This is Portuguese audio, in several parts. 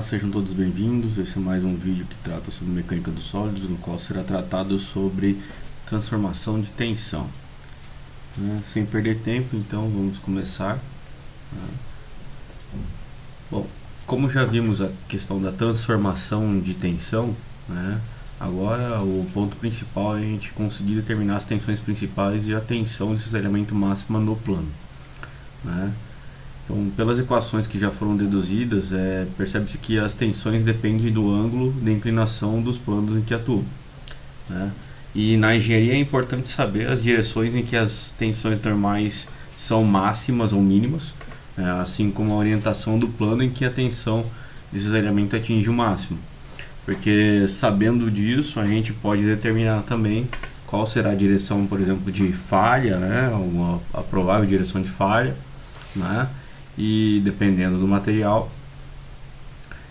sejam todos bem-vindos. Esse é mais um vídeo que trata sobre mecânica dos sólidos, no qual será tratado sobre transformação de tensão. Sem perder tempo, então vamos começar. Bom, como já vimos a questão da transformação de tensão, agora o ponto principal é a gente conseguir determinar as tensões principais e a tensão necessariamente máxima no plano. Então, pelas equações que já foram deduzidas, percebe-se que as tensões dependem do ângulo de inclinação dos planos em que atuam. E na engenharia é importante saber as direções em que as tensões normais são máximas ou mínimas, assim como a orientação do plano em que a tensão necessariamente atinge o máximo. Porque sabendo disso, a gente pode determinar também qual será a direção, por exemplo, de falha, a provável direção de falha, e dependendo do material,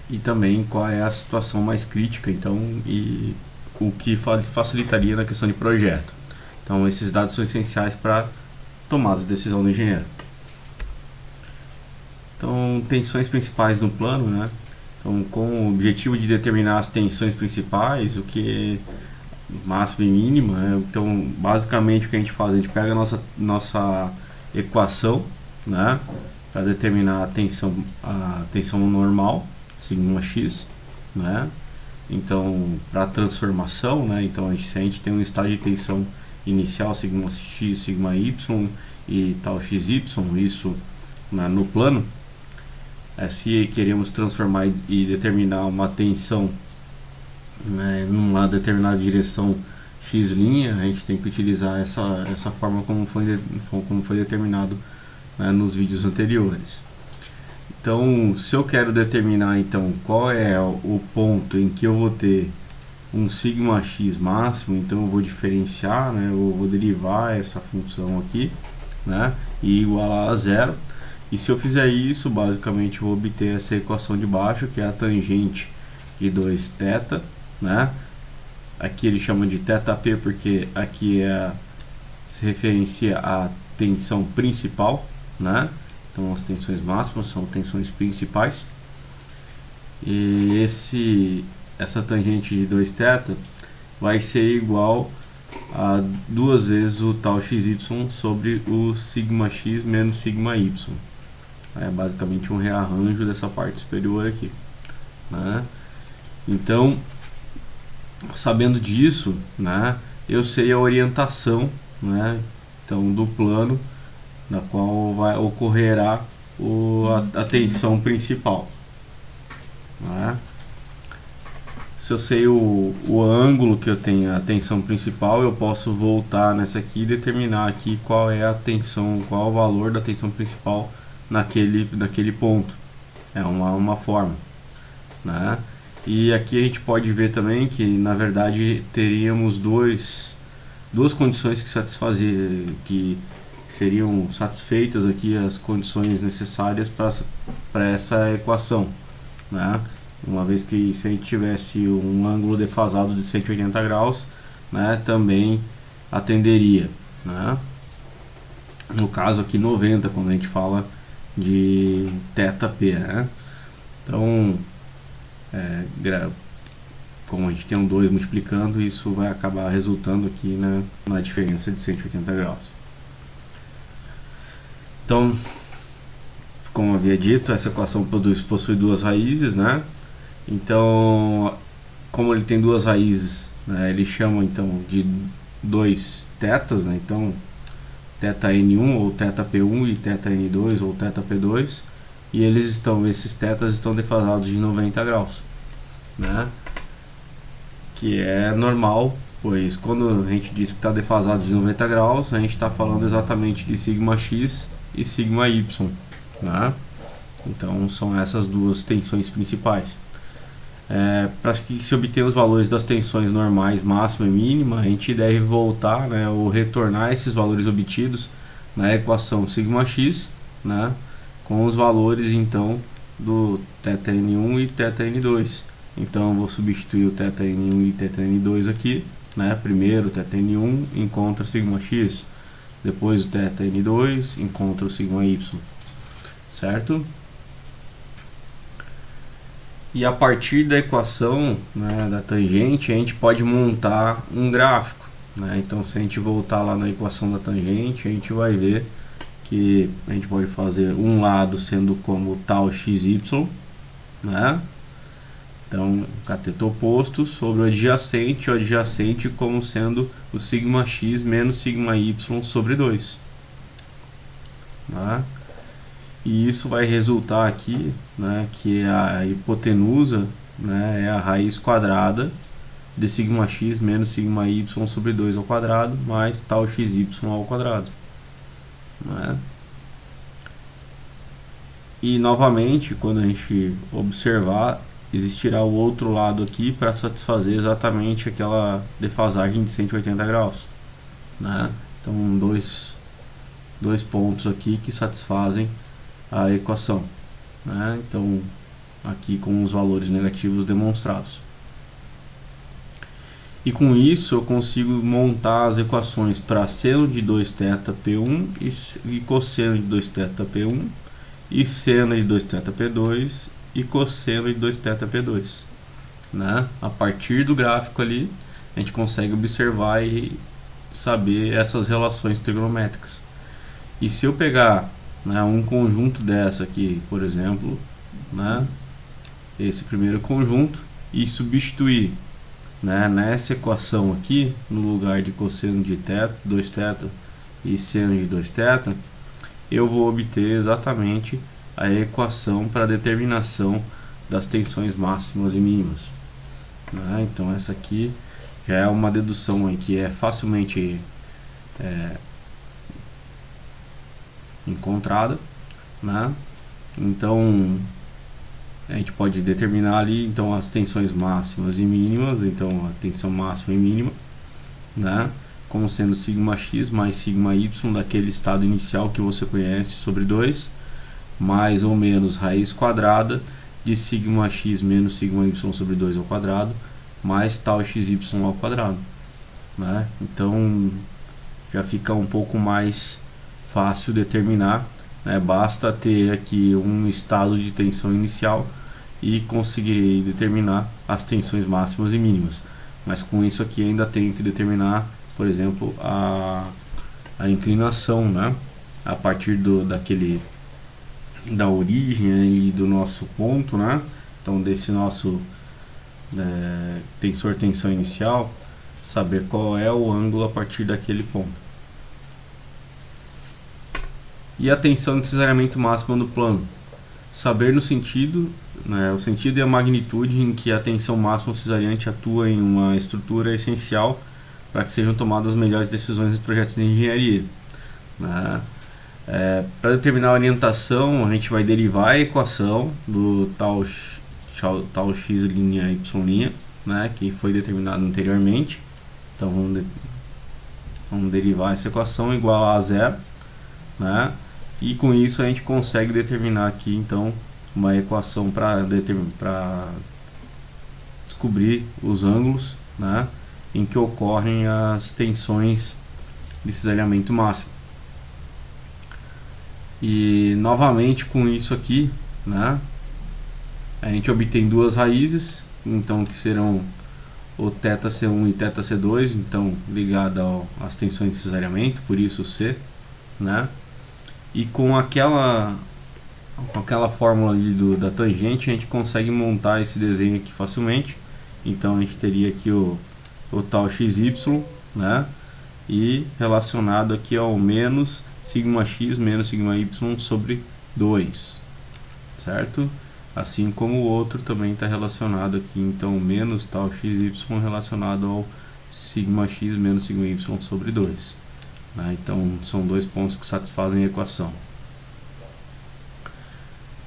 e também qual é a situação mais crítica, então, e o que facilitaria na questão de projeto. Então esses dados são essenciais para tomadas de decisão do engenheiro. Então, tensões principais no plano, então, com o objetivo de determinar as tensões principais, o que é máxima e mínima, então basicamente o que a gente faz, a gente pega a nossa equação, para determinar a tensão normal, sigma x, então para a transformação, então se a gente tem um estado de tensão inicial, sigma x, sigma y e tal xy, isso no plano, se queremos transformar e determinar uma tensão numa determinada direção x', a gente tem que utilizar essa forma como foi determinado nos vídeos anteriores. Então, se eu quero determinar então qual é o ponto em que eu vou ter um sigma x máximo, então eu vou diferenciar, eu vou derivar essa função aqui, e igualar a zero. E se eu fizer isso, basicamente eu vou obter essa equação de baixo, que é a tangente de 2θ, aqui ele chama de θp porque aqui se referencia à tensão principal, então as tensões máximas são tensões principais, e essa tangente de 2θ vai ser igual a 2 vezes o tal xy sobre o sigma x menos sigma y. É basicamente um rearranjo dessa parte superior aqui, Então, sabendo disso, eu sei a orientação, então, do plano na qual ocorrerá a tensão principal. Se eu sei o ângulo que eu tenho, a tensão principal, eu posso voltar nessa aqui e determinar aqui qual é a tensão, qual é o valor da tensão principal naquele ponto. É uma forma, E aqui a gente pode ver também que na verdade teríamos duas condições que satisfazer, que seriam satisfeitas aqui as condições necessárias para essa equação, uma vez que se a gente tivesse um ângulo defasado de 180 graus, também atenderia, no caso aqui 90, quando a gente fala de θp, então como a gente tem um 2 multiplicando, isso vai acabar resultando aqui na diferença de 180 graus. Então, como havia dito, essa equação possui duas raízes, Então, como ele tem duas raízes, ele chama então de 2 θs, então θn1 ou θp1 e θn2 ou θp2, e esses θs estão defasados de 90 graus, que é normal, pois quando a gente diz que está defasado de 90 graus, a gente está falando exatamente de sigma x e sigma y, Então são essas duas tensões principais. Para que se obter os valores das tensões normais máxima e mínima, a gente deve voltar, ou retornar esses valores obtidos na equação sigma x, com os valores então do θn1 e θn2. Então eu vou substituir o θn1 e θn2 aqui, primeiro o θn1 encontra sigma x, depois o θn2 encontra o sigma y, certo? E a partir da equação, né, da tangente, a gente pode montar um gráfico, né? Então, se a gente voltar lá na equação da tangente, a gente vai ver que a gente pode fazer um lado sendo como tal xy, né? Então, cateto oposto sobre o adjacente como sendo o sigma x menos sigma y sobre 2. Né? E isso vai resultar aqui, né, que a hipotenusa, né, é a raiz quadrada de sigma x menos sigma y sobre 2 ao quadrado mais tal xy ao quadrado. Né? E novamente, quando a gente observar, existirá o outro lado aqui para satisfazer exatamente aquela defasagem de 180 graus. Né? Então, dois pontos aqui que satisfazem a equação. Né? Então, aqui com os valores negativos demonstrados. E com isso eu consigo montar as equações para seno de 2θ P1 e cosseno de 2θ P1 e seno de 2θ P2 e cosseno de 2θ P2. Né? A partir do gráfico ali, a gente consegue observar e saber essas relações trigonométricas. E se eu pegar, né, um conjunto dessa aqui, por exemplo, né, esse primeiro conjunto, e substituir, né, nessa equação aqui, no lugar de cosseno de 2θ e seno de 2θ, eu vou obter exatamente a equação para a determinação das tensões máximas e mínimas. Né? Então essa aqui já é uma dedução aí que é facilmente encontrada. Né? Então a gente pode determinar ali então as tensões máximas e mínimas, então a tensão máxima e mínima, né, como sendo sigma x mais sigma y daquele estado inicial que você conhece sobre 2, mais ou menos raiz quadrada de sigma x menos sigma y sobre 2 ao quadrado, mais tal xy ao quadrado. Né? Então já fica um pouco mais fácil determinar, né? Basta ter aqui um estado de tensão inicial e conseguirei determinar as tensões máximas e mínimas. Mas com isso aqui ainda tenho que determinar, por exemplo, a inclinação, né? A partir da origem e do nosso ponto, né? Então desse nosso tensor tensão inicial, saber qual é o ângulo a partir daquele ponto. E a tensão de cisalhamento máxima no plano. Saber no sentido, né, o sentido e a magnitude em que a tensão máxima cisariante atua em uma estrutura é essencial para que sejam tomadas as melhores decisões em projetos de engenharia. Né? Para determinar a orientação, a gente vai derivar a equação do tal x' y', né, que foi determinado anteriormente. Então vamos derivar essa equação igual a zero, né? E com isso a gente consegue determinar aqui então uma equação para descobrir os ângulos, né, em que ocorrem as tensões de cisalhamento máximo. E novamente com isso aqui, né, a gente obtém duas raízes, então que serão o θc1 e θc2, então ligado às tensões de cisalhamento, por isso o C, né? E com aquela fórmula ali da tangente a gente consegue montar esse desenho aqui facilmente. Então a gente teria aqui o tal xy, né, e relacionado aqui ao menos sigma x menos sigma y sobre 2, certo? Assim como o outro também está relacionado aqui, então menos tal xy relacionado ao sigma x menos sigma y sobre 2. Então são dois pontos que satisfazem a equação.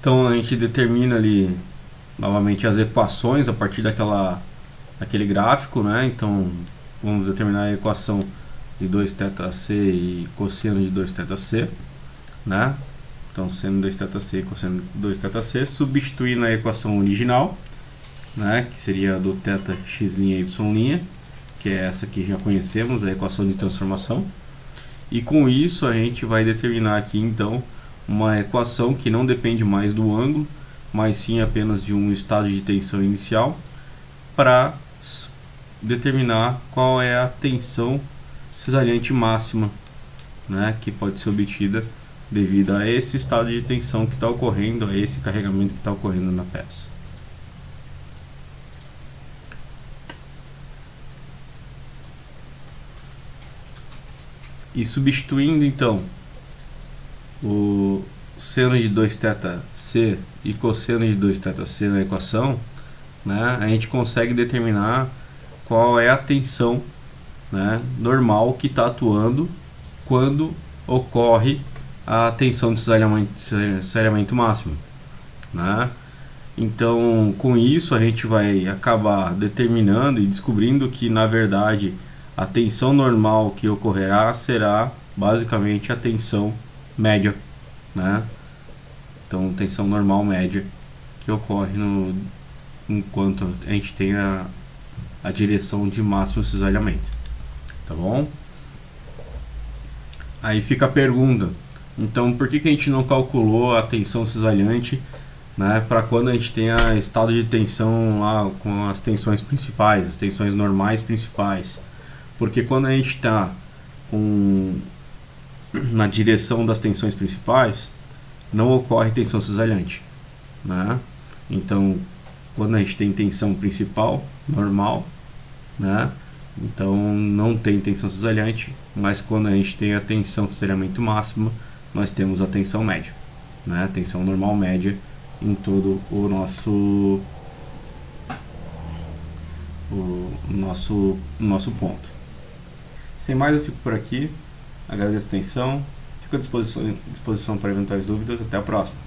Então a gente determina ali novamente as equações a partir daquele gráfico, né? Então vamos determinar a equação de 2θc e cosseno de 2θc, né? Então seno de 2θc e cosseno de 2θc, substituindo a equação original, né, que seria do θx' y', que é essa que já conhecemos, a equação de transformação. E com isso a gente vai determinar aqui então uma equação que não depende mais do ângulo, mas sim apenas de um estado de tensão inicial, para determinar qual é a tensão cesariante máxima, né, que pode ser obtida devido a esse estado de tensão que está ocorrendo, a esse carregamento que está ocorrendo na peça. E substituindo então o seno de 2θc e cosseno de 2θc na equação, né, a gente consegue determinar qual é a tensão, né, normal que está atuando quando ocorre a tensão de cesariamento máximo, né? Então, com isso a gente vai acabar determinando e descobrindo que, na verdade, a tensão normal que ocorrerá será basicamente a tensão média, né? Então, tensão normal média que ocorre enquanto a gente tem a direção de máximo cesariamento, tá bom? Aí fica a pergunta, então por que a gente não calculou a tensão cesariante, né, para quando a gente tem a estado de tensão lá com as tensões principais, as tensões normais principais? Porque quando a gente está na direção das tensões principais, não ocorre tensão cesariante, né? Então, quando a gente tem tensão principal, normal, né, então não tem tensão cesariante, mas quando a gente tem a tensão de cesariamento máxima, nós temos a tensão média, né, a tensão normal média em todo o nosso ponto. Sem mais, eu fico por aqui, agradeço a atenção, fico à disposição para eventuais dúvidas, até a próxima.